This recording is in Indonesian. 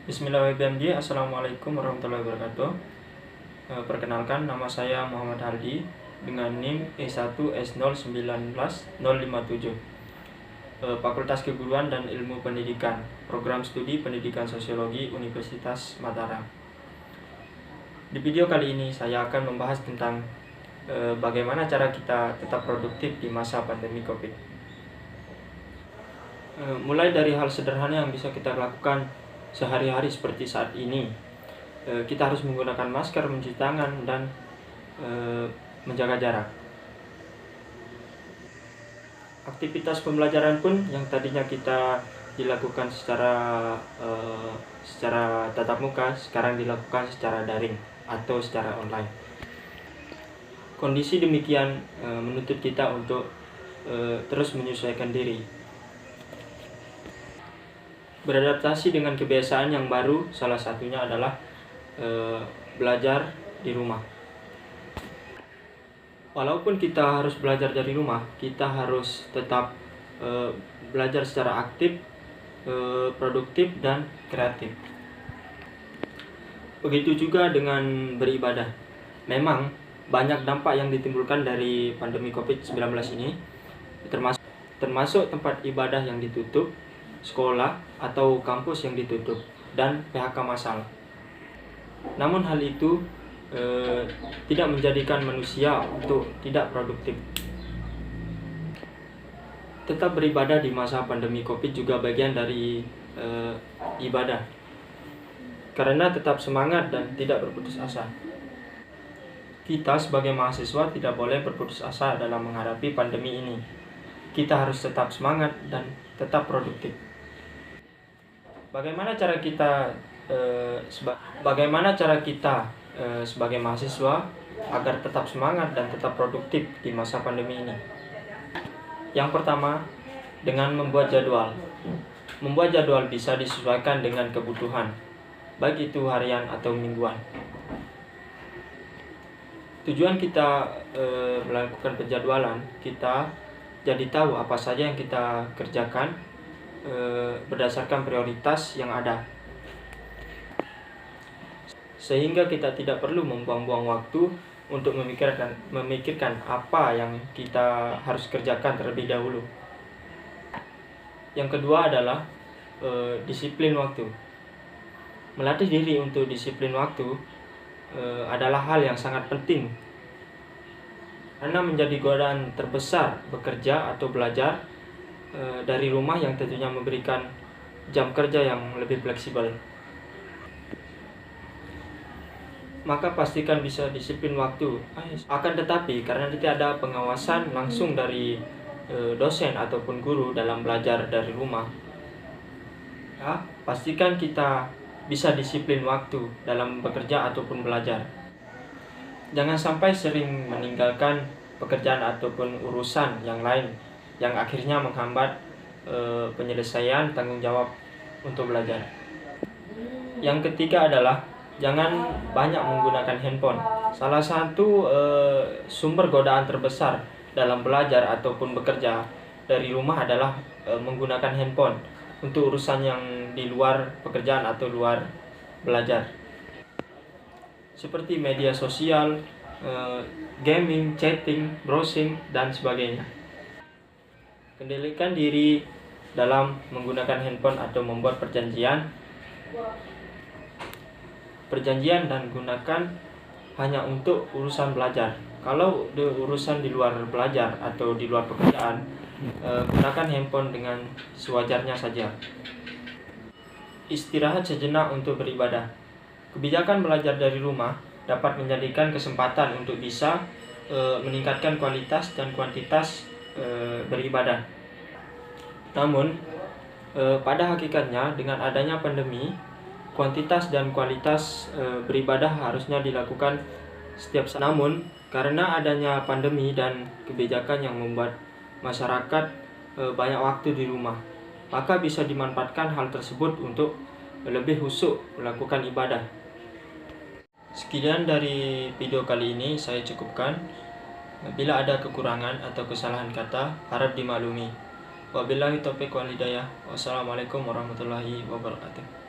Bismillahirrahmanirrahim. Assalamualaikum warahmatullahi wabarakatuh. Perkenalkan, nama saya Muhammad Haldi dengan NIM E1S019057, Fakultas Keguruan dan Ilmu Pendidikan, Program Studi Pendidikan Sosiologi Universitas Mataram. Di video kali ini saya akan membahas tentang bagaimana cara kita tetap produktif di masa pandemi COVID. Mulai dari hal sederhana yang bisa kita lakukan sehari-hari seperti saat ini. Kita harus menggunakan masker, mencuci tangan, dan menjaga jarak. Aktivitas pembelajaran pun yang tadinya kita dilakukan secara tatap muka, sekarang dilakukan secara daring atau secara online. Kondisi demikian menuntut kita untuk terus menyesuaikan diri, beradaptasi dengan kebiasaan yang baru. Salah satunya adalah belajar di rumah. Walaupun kita harus belajar dari rumah, kita harus tetap belajar secara aktif, produktif, dan kreatif. Begitu juga dengan beribadah. Memang banyak dampak yang ditimbulkan dari pandemi COVID-19 ini, termasuk tempat ibadah yang ditutup, sekolah atau kampus yang ditutup, dan PHK massal. Namun hal itu tidak menjadikan manusia untuk tidak produktif. Tetap beribadah di masa pandemi COVID juga bagian dari ibadah, karena tetap semangat dan tidak berputus asa. Kita sebagai mahasiswa tidak boleh berputus asa dalam menghadapi pandemi ini. Kita harus tetap semangat dan tetap produktif. Bagaimana cara kita sebagai mahasiswa agar tetap semangat dan tetap produktif di masa pandemi ini? Yang pertama, dengan membuat jadwal. Membuat jadwal bisa disesuaikan dengan kebutuhan, baik itu harian atau mingguan. Tujuan kita melakukan penjadwalan, kita jadi tahu apa saja yang kita kerjakan berdasarkan prioritas yang ada, sehingga kita tidak perlu membuang-buang waktu untuk memikirkan apa yang kita harus kerjakan terlebih dahulu. Yang kedua adalah disiplin waktu. Melatih diri untuk disiplin waktu adalah hal yang sangat penting, karena menjadi godaan terbesar bekerja atau belajar dari rumah yang tentunya memberikan jam kerja yang lebih fleksibel. Maka pastikan bisa disiplin waktu. Akan tetapi karena tidak ada pengawasan langsung dari dosen ataupun guru dalam belajar dari rumah, pastikan kita bisa disiplin waktu dalam bekerja ataupun belajar. Jangan sampai sering meninggalkan pekerjaan ataupun urusan yang lain yang akhirnya menghambat penyelesaian tanggung jawab untuk belajar. Yang ketiga adalah jangan banyak menggunakan handphone. Salah satu sumber godaan terbesar dalam belajar ataupun bekerja dari rumah adalah menggunakan handphone untuk urusan yang di luar pekerjaan atau luar belajar, seperti media sosial, gaming, chatting, browsing, dan sebagainya. Kendalikan diri dalam menggunakan handphone atau membuat perjanjian dan gunakan hanya untuk urusan belajar. Kalau urusan di luar belajar atau di luar pekerjaan, gunakan handphone dengan sewajarnya saja. Istirahat sejenak untuk beribadah. Kebijakan belajar dari rumah dapat menjadikan kesempatan untuk bisa meningkatkan kualitas dan kuantitas beribadah. Namun pada hakikatnya dengan adanya pandemi, kuantitas dan kualitas beribadah harusnya dilakukan setiap saat. Namun karena adanya pandemi dan kebijakan yang membuat masyarakat banyak waktu di rumah, maka bisa dimanfaatkan hal tersebut untuk lebih khusyuk melakukan ibadah. Sekian dari video kali ini, saya cukupkan. Bila ada kekurangan atau kesalahan kata, harap dimaklumi. Wabillahi taufiq wal hidayah. Wassalamualaikum warahmatullahi wabarakatuh.